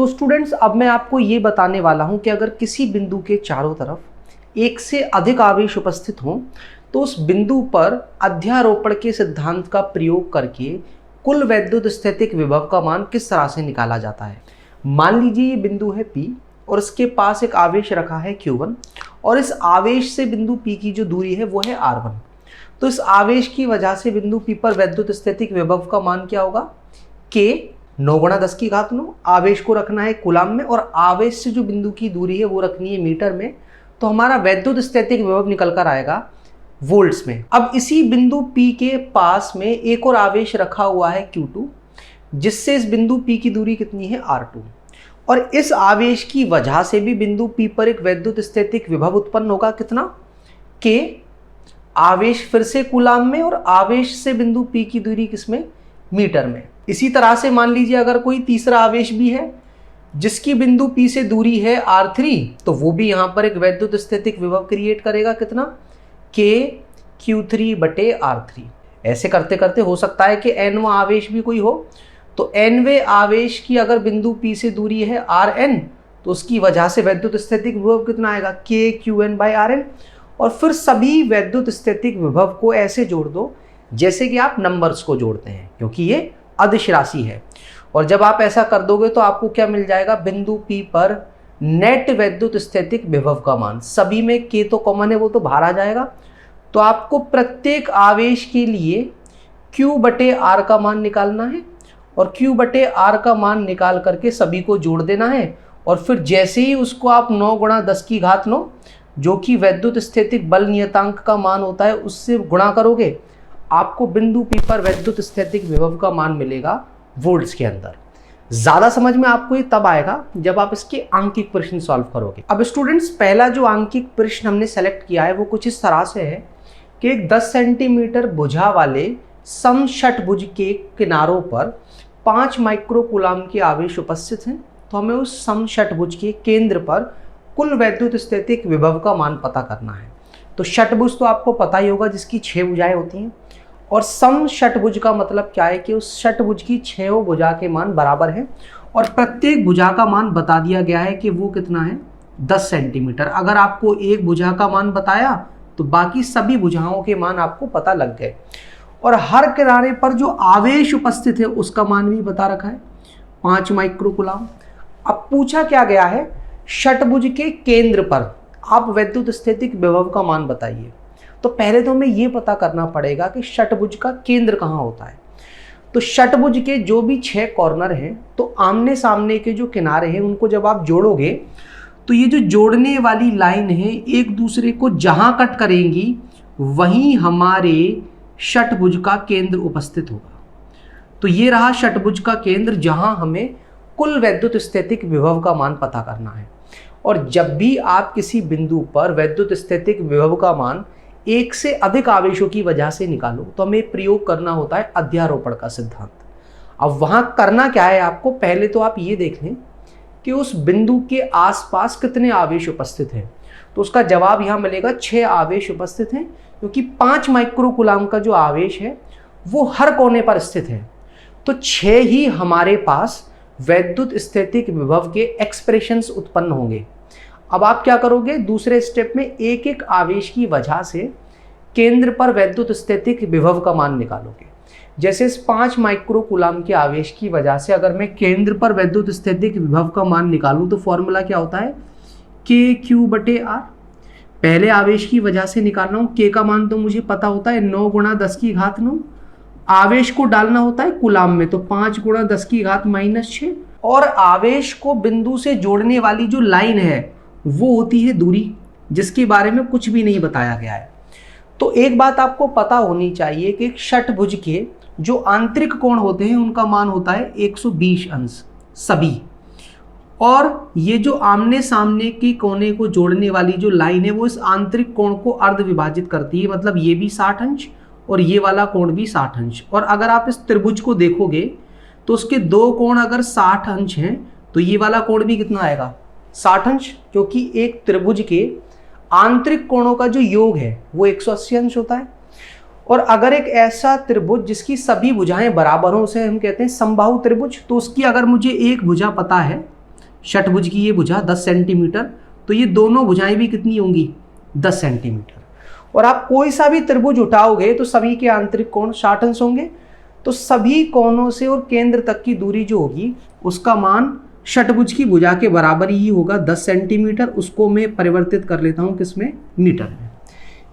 तो स्टूडेंट्स अब मैं आपको ये बताने वाला हूं कि अगर किसी बिंदु के चारों तरफ एक से अधिक आवेश उपस्थित हों तो उस बिंदु पर अध्यारोपण के सिद्धांत का प्रयोग करके कुल वैद्युत स्थैतिक विभव का मान किस तरह से निकाला जाता है। मान लीजिए ये बिंदु है P और इसके पास एक आवेश रखा है Q1 और इस आवेश से बिंदु P की जो दूरी है वो है R1। तो इस आवेश की वजह से बिंदु P पर वैद्युत स्थैतिक विभव का मान क्या होगा, K 9 × 10⁹। आवेश को रखना है कूलाम में और आवेश से जो बिंदु की दूरी है वो रखनी है मीटर में। तो हमारा वैद्युत स्थैतिक विभव निकल कर आएगा वोल्ट्स में। अब इसी बिंदु P के पास में एक और आवेश रखा हुआ है Q2 जिससे इस बिंदु P की दूरी कितनी है R2 और इस आवेश की वजह से भी बिंदु P पर एक वैद्युत स्थैतिक विभव उत्पन्न होगा कितना, K। आवेश फिर से कूलाम में और आवेश से बिंदु P की दूरी किसमें, मीटर में। इसी तरह से मान लीजिए अगर कोई तीसरा आवेश भी है जिसकी बिंदु P से दूरी है R3 तो वो भी यहां पर एक वैद्युत स्थैतिक विभव क्रिएट करेगा कितना, K Q3/R3। ऐसे करते करते हो सकता है कि nवां आवेश भी कोई हो तो nवें आवेश की अगर बिंदु P से दूरी है Rn तो उसकी वजह से वैद्युत स्थैतिक विभव कितना आएगा, K Qn/Rn। और फिर सभी वैद्युत स्थैतिक विभव को ऐसे जोड़ दो जैसे कि आप नंबर्स को जोड़ते हैं क्योंकि ये अदिश राशि है। और जब आप ऐसा कर दोगे तो आपको क्या मिल जाएगा, बिंदु P पर नेट वैद्युत स्थैतिक विभव का मान। सभी में K तो कॉमन है वो तो बाहर आ जाएगा। तो आपको प्रत्येक आवेश के लिए Q/R का मान निकालना है और Q/R का मान निकाल करके सभी को जोड़ देना है और फिर जैसे ही उसको आप 9 × 10⁹ जो कि वैद्युत स्थैतिक बल नियतांक का मान होता है उससे गुणा करोगे, आपको बिंदु P पर वैद्युत स्थैतिक विभव का मान मिलेगा वोल्ट्स के अंदर। ज्यादा समझ में आपको ये तब आएगा जब आप इसके आंकिक प्रश्न सॉल्व करोगे। अब स्टूडेंट्स पहला जो आंकिक प्रश्न हमने सेलेक्ट किया है वो कुछ इस तरह से है कि एक 10 सेंटीमीटर भुजा वाले समषटभुज के किनारों पर 5 माइक्रोकूलाम के आवेश उपस्थित हैं। तो हमें उस समषटभुज के केंद्र पर कुल वैद्युत स्थैतिक विभव का मान पता करना है। तो षटभुज तो आपको पता ही होगा जिसकी 6 भुजाएं होती हैं और समषटभुज का मतलब क्या है कि उस षटभुज की 6 भुजा के मान बराबर है और प्रत्येक भुजा का मान बता दिया गया है कि वो कितना है, 10 सेंटीमीटर। अगर आपको एक भुजा का मान बताया तो बाकी सभी भुजाओं के मान आपको पता लग गए और हर किनारे पर जो आवेश उपस्थित है उसका मान भी बता रखा है 5 माइक्रोकूलाम। अब पूछा क्या गया है, षटभुज के केंद्र पर आप वैद्युत स्थैतिक विभव का मान बताइए। तो पहले तो हमें यह पता करना पड़ेगा कि षटभुज का केंद्र कहाँ होता है। तो षटभुज के जो भी 6 कॉर्नर हैं तो आमने सामने के जो किनारे हैं उनको जब आप जोड़ोगे तो ये जो जोड़ने वाली लाइन है एक दूसरे को जहां कट करेंगी वहीं हमारे षटभुज का केंद्र उपस्थित होगा। तो ये रहा षटभुज का केंद्र जहां हमें कुल वैद्युत स्थैतिक विभव का मान पता करना है। और जब भी आप किसी बिंदु पर वैद्युत स्थैतिक विभव का मान एक से अधिक आवेशों की वजह से निकालो तो हमें प्रयोग करना होता है अध्यारोपण का सिद्धांत। अब वहां करना क्या है आपको, पहले तो आप ये देख लें कि उस बिंदु के आसपास कितने आवेश उपस्थित हैं। तो उसका जवाब यहां मिलेगा 6 आवेश उपस्थित हैं क्योंकि 5 माइक्रोकूलाम का जो आवेश है वो हर कोने पर स्थित है। तो 6 ही हमारे पास वैद्युत स्थैतिक विभव के एक्सप्रेशंस उत्पन्न होंगे। अब आप क्या करोगे, दूसरे स्टेप में एक एक आवेश की वजह से केंद्र पर वैद्युत स्थैतिक विभव का मान निकालोगे। जैसे इस 5 माइक्रोकूलाम के आवेश की वजह से अगर मैं केंद्र पर वैद्युत स्थैतिक विभव का मान निकालूं तो फॉर्मूला क्या होता है, KQ/R। पहले आवेश की वजह से निकालना हूं, K का मान तो मुझे पता होता है 9 × 10⁹। आवेश को डालना होता है कूलाम में तो 5 × 10⁻⁻6 और आवेश को बिंदु से जोड़ने वाली जो लाइन है वो होती है दूरी जिसके बारे में कुछ भी नहीं बताया गया है। तो एक बात आपको पता होनी चाहिए कि षटभुज के जो आंतरिक कोण होते हैं उनका मान होता है 120 अंश सभी, और ये जो आमने सामने के कोने को जोड़ने वाली जो लाइन है वो इस आंतरिक कोण को अर्ध विभाजित करती है। मतलब ये भी 60 अंश और ये वाला कोण भी 60 अंश। और अगर आप इस त्रिभुज को देखोगे तो उसके 2 कोण अगर 60 अंश हैं तो ये वाला कोण भी कितना आएगा, 60 अंश, क्योंकि एक त्रिभुज के आंतरिक कोणों का जो योग है वो 180 अंश होता है। और अगर एक ऐसा त्रिभुज जिसकी सभी भुजाएं बराबर हों उसे हम कहते हैं समबाहु त्रिभुज। तो उसकी अगर मुझे एक भुजा पता है षटभुज की ये भुजा 10 सेंटीमीटर, तो ये दोनों भुजाएं भी कितनी होंगी 10 सेंटीमीटर। और आप कोई सा भी त्रिभुज उठाओगे तो सभी के आंतरिक कोण 60 अंश होंगे, तो सभी कोणों से और केंद्र तक की दूरी जो होगी उसका मान षटभुज की भुजा के बराबर ही होगा 10 सेंटीमीटर। उसको मैं परिवर्तित कर लेता हूं किसमें, मीटर में।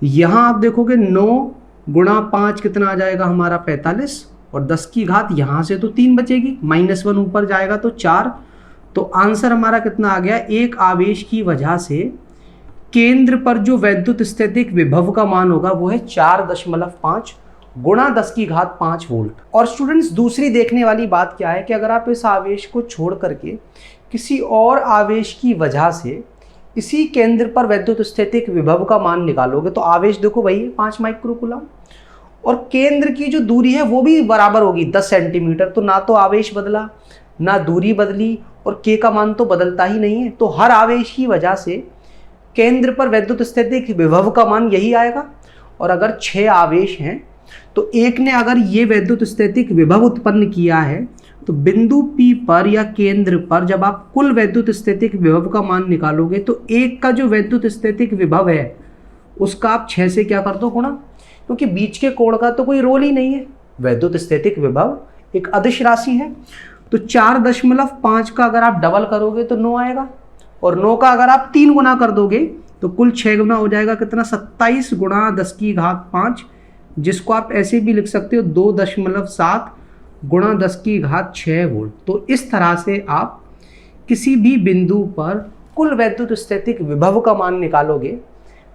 यहां आप देखोगे 9 गुणा 5 कितना आ जाएगा हमारा 45, और 10 की घात यहां से तो 3 बचेगी, -1 ऊपर जाएगा तो 4। तो आंसर हमारा कितना आ गया, एक आवेश की वजह से केंद्र पर जो वैद्युत स्थितिक विभव का मान होगा वो है 4.5 गुणा 10 की घात 5 वोल्ट। और स्टूडेंट्स दूसरी देखने वाली बात क्या है कि अगर आप इस आवेश को छोड़ करके किसी और आवेश की वजह से इसी केंद्र पर वैद्युत स्थितिक विभव का मान निकालोगे तो आवेश देखो वही है 5 माइक्रोकूलम, और केंद्र की जो दूरी है वो भी बराबर होगी 10 सेंटीमीटर। तो ना तो आवेश बदला ना दूरी बदली, और के का मान तो बदलता ही नहीं है। तो हर आवेश की वजह से केंद्र पर वैद्युत स्थितिक विभव का मान यही आएगा। और अगर 6 आवेश हैं तो एक ने अगर ये वैद्युत स्थितिक विभव उत्पन्न किया है तो बिंदु P पर या केंद्र पर जब आप कुल वैद्युत स्थितिक विभव का मान निकालोगे तो एक का जो वैद्युत स्थितिक विभव है उसका आप 6 से क्या कर दो गुणा, क्योंकि बीच के कोण का तो कोई रोल ही नहीं है। वैद्युत स्थितिक विभव एक अदिश राशि है, तो 4.5 का अगर आप डबल करोगे तो 9 आएगा, और 9 का अगर आप 3 गुना कर दोगे तो कुल 6 गुना हो जाएगा कितना, 27 गुणा 10 की घात 5, जिसको आप ऐसे भी लिख सकते हो 2.7 गुणा 10 की घात 6 वोल्ट। तो इस तरह से आप किसी भी बिंदु पर कुल वैद्युत स्थितिक विभव का मान निकालोगे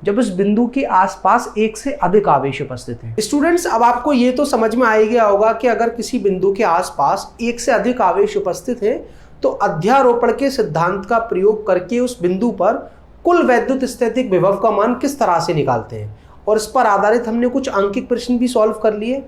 जब उस बिंदु के आसपास एक से अधिक आवेश उपस्थित हैं। स्टूडेंट्स, अब आपको ये तो समझ में आ ही गया होगा कि अगर किसी बिंदु के आसपास एक से अधिक आवेश उपस्थित है तो अध्यारोपण के सिद्धांत का प्रयोग करके उस बिंदु पर कुल वैद्युत स्थितिक विभव का मान किस तरह से निकालते हैं, और इस पर आधारित हमने कुछ अंकित प्रश्न भी सॉल्व कर लिए।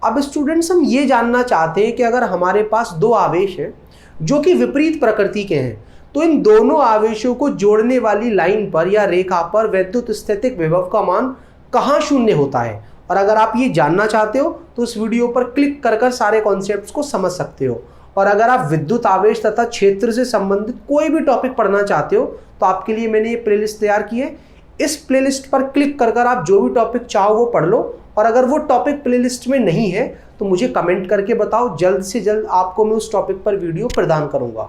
अब स्टूडेंट्स, हम ये जानना चाहते हैं कि अगर हमारे पास 2 आवेश हैं जो कि विपरीत प्रकृति के हैं तो इन दोनों आवेशों को जोड़ने वाली लाइन पर या रेखा पर वैद्युत स्थितिक विभव का मान कहाँ शून्य होता है। और अगर आप ये जानना चाहते हो तो इस वीडियो पर क्लिक कर सारे कॉन्सेप्ट्स को समझ सकते हो। और अगर आप विद्युत आवेश तथा क्षेत्र से संबंधित कोई भी टॉपिक पढ़ना चाहते हो तो आपके लिए मैंने ये प्लेलिस्ट तैयार की है। इस प्लेलिस्ट पर क्लिक कर आप जो भी टॉपिक चाहो वो पढ़ लो, और अगर वो टॉपिक प्लेलिस्ट में नहीं है तो मुझे कमेंट करके बताओ, जल्द से जल्द आपको मैं उस टॉपिक पर वीडियो प्रदान करूंगा।